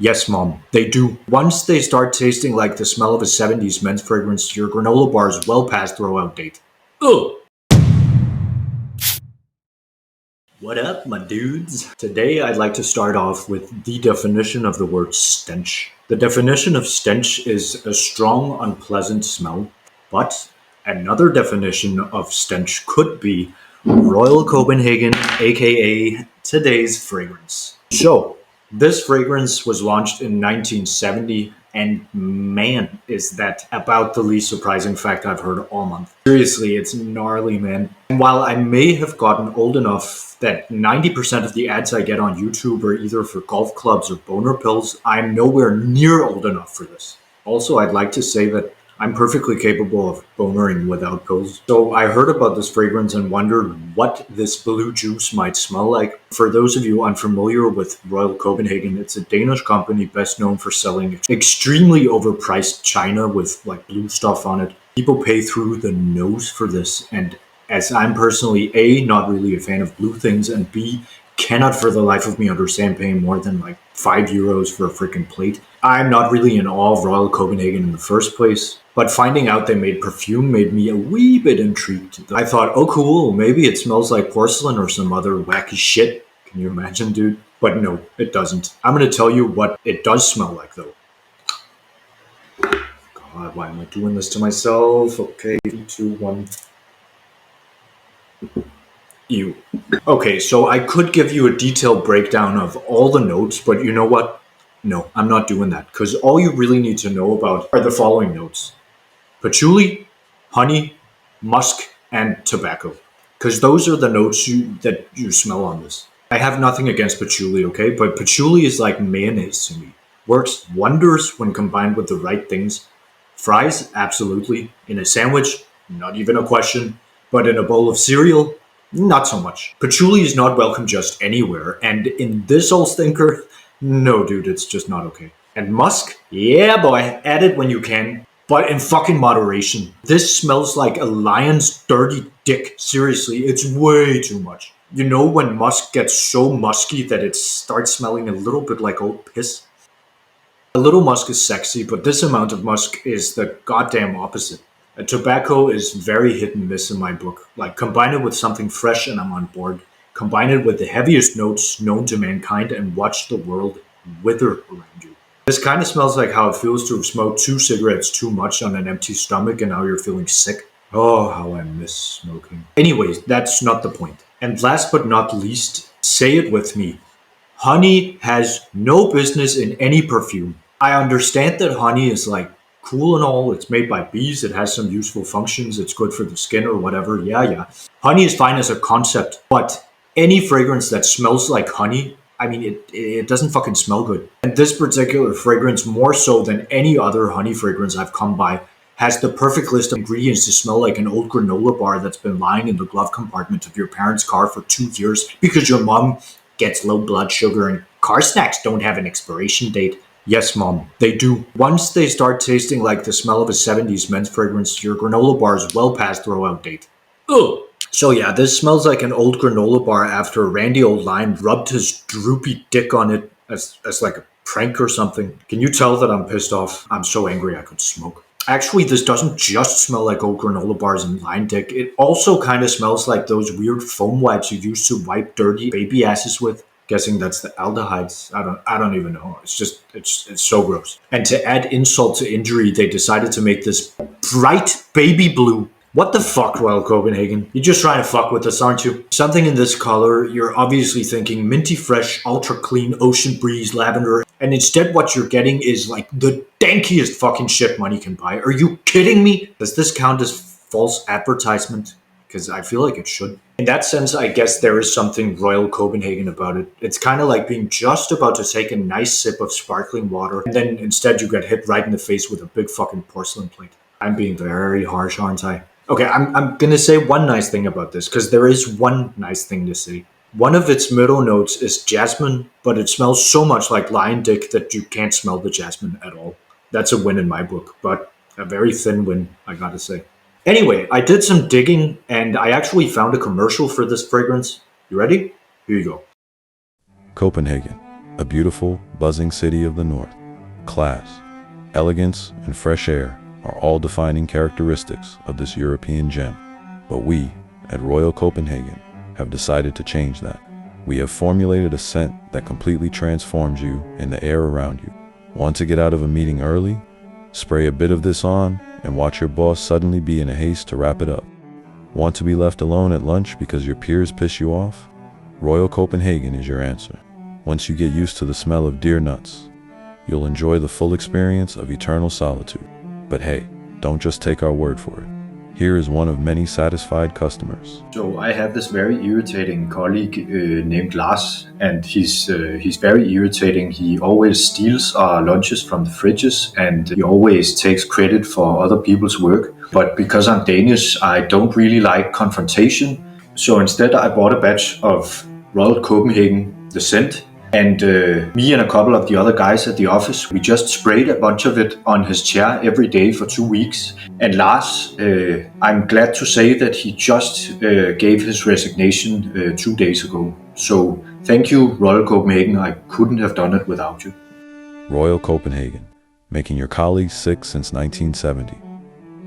Yes, Mom, they do. Once they start tasting like the smell of a 70s men's fragrance, your granola bar is well past throw-out date. Ugh! What up, my dudes? Today I'd like to start off with the definition of the word stench. The definition of stench is a strong, unpleasant smell, but another definition of stench could be Royal Copenhagen, aka today's fragrance. So, this fragrance was launched in 1970, and man, is that about the least surprising fact I've heard all month. Seriously, it's gnarly, man. And while I may have gotten old enough that 90% of the ads I get on YouTube are either for golf clubs or boner pills, I'm nowhere near old enough for this. Also, I'd like to say that I'm perfectly capable of bonering without pills. So I heard about this fragrance and wondered what this blue juice might smell like. For those of you unfamiliar with Royal Copenhagen, it's a Danish company best known for selling extremely overpriced china with like blue stuff on it. People pay through the nose for this, and as I'm personally A, not really a fan of blue things, and B, cannot for the life of me understand paying more than like €5 for a freaking plate. I'm not really in awe of Royal Copenhagen in the first place, but finding out they made perfume made me a wee bit intrigued. I thought, oh cool, maybe it smells like porcelain or some other wacky shit. Can you imagine, dude? But no, it doesn't. I'm gonna tell you what it does smell like though. God, why am I doing this to myself? Okay, 3, 2, 1. Ew. Okay, so I could give you a detailed breakdown of all the notes, but you know what? No, I'm not doing that, because all you really need to know about are the following notes: patchouli, honey, musk, and tobacco. Because those are the notes that you smell on this. I have nothing against patchouli, okay? But patchouli is like mayonnaise to me. Works wonders when combined with the right things. Fries, absolutely. In a sandwich, not even a question. But in a bowl of cereal, not so much. Patchouli is not welcome just anywhere, and in this old stinker, no dude, it's just not okay. And musk? Yeah boy, add it when you can, but in fucking moderation. This smells like a lion's dirty dick. Seriously, it's way too much. You know when musk gets so musky that it starts smelling a little bit like old piss? A little musk is sexy, but this amount of musk is the goddamn opposite. Tobacco is very hit and miss in my book. Like, combine it with something fresh and I'm on board. Combine it with the heaviest notes known to mankind and watch the world wither around you. This kind of smells like how it feels to have smoked 2 cigarettes too much on an empty stomach and now you're feeling sick. Oh, how I miss smoking. Anyways, that's not the point. And last but not least, say it with me. Honey has no business in any perfume. I understand that honey is like cool and all. It's made by bees. It has some useful functions. It's good for the skin or whatever. Yeah. Honey is fine as a concept, but any fragrance that smells like honey, I mean, it doesn't fucking smell good. And this particular fragrance, more so than any other honey fragrance I've come by, has the perfect list of ingredients to smell like an old granola bar that's been lying in the glove compartment of your parents' car for 2 years because your mom gets low blood sugar and car snacks don't have an expiration date. Yes, Mom, they do. Once they start tasting like the smell of a 70s men's fragrance, your granola bar is well past throw-out date. Ugh! So yeah, this smells like an old granola bar after a randy old lion rubbed his droopy dick on it as like a prank or something. Can you tell that I'm pissed off? I'm so angry I could smoke. Actually, this doesn't just smell like old granola bars and lion dick. It also kind of smells like those weird foam wipes you used to wipe dirty baby asses with. Guessing that's the aldehydes. I don't even know. It's so gross. And to add insult to injury, they decided to make this bright baby blue. What the fuck, Royal Copenhagen? You're just trying to fuck with us, aren't you? Something in this color, you're obviously thinking minty fresh, ultra clean, ocean breeze, lavender, and instead what you're getting is like the dankiest fucking shit money can buy. Are you kidding me? Does this count as false advertisement? Because I feel like it should. In that sense, I guess there is something Royal Copenhagen about it. It's kind of like being just about to take a nice sip of sparkling water, and then instead you get hit right in the face with a big fucking porcelain plate. I'm being very harsh, aren't I? Okay, I'm gonna say one nice thing about this, because there is one nice thing to say. One of its middle notes is jasmine, but it smells so much like lion dick that you can't smell the jasmine at all. That's a win in my book, but a very thin win, I gotta say. Anyway, I did some digging and I actually found a commercial for this fragrance. You ready? Here you go. Copenhagen, a beautiful, buzzing city of the north. Class, elegance, and fresh air are all defining characteristics of this European gem. But we, at Royal Copenhagen, have decided to change that. We have formulated a scent that completely transforms you and the air around you. Want to get out of a meeting early? Spray a bit of this on and watch your boss suddenly be in a haste to wrap it up. Want to be left alone at lunch because your peers piss you off? Royal Copenhagen is your answer. Once you get used to the smell of deer nuts, you'll enjoy the full experience of eternal solitude. But hey, don't just take our word for it. Here is one of many satisfied customers. So I have this very irritating colleague named Lars, and he's very irritating. He always steals our lunches from the fridges, and he always takes credit for other people's work. But because I'm Danish, I don't really like confrontation. So instead I bought a batch of Royal Copenhagen, the scent, and me and a couple of the other guys at the office, we just sprayed a bunch of it on his chair every day for 2 weeks. And Lars, I'm glad to say that he just gave his resignation 2 days ago. So thank you, Royal Copenhagen. I couldn't have done it without you. Royal Copenhagen, making your colleagues sick since 1970.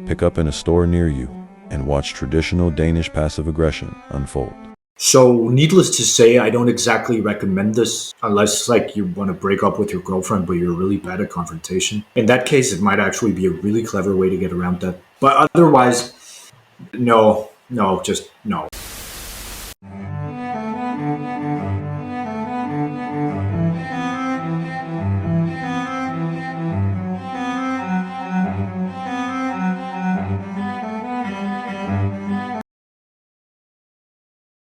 Pick up in a store near you and watch traditional Danish passive aggression unfold. So, needless to say, I don't exactly recommend this unless, like, you want to break up with your girlfriend, but you're really bad at confrontation. In that case, it might actually be a really clever way to get around that. But otherwise, no, just no.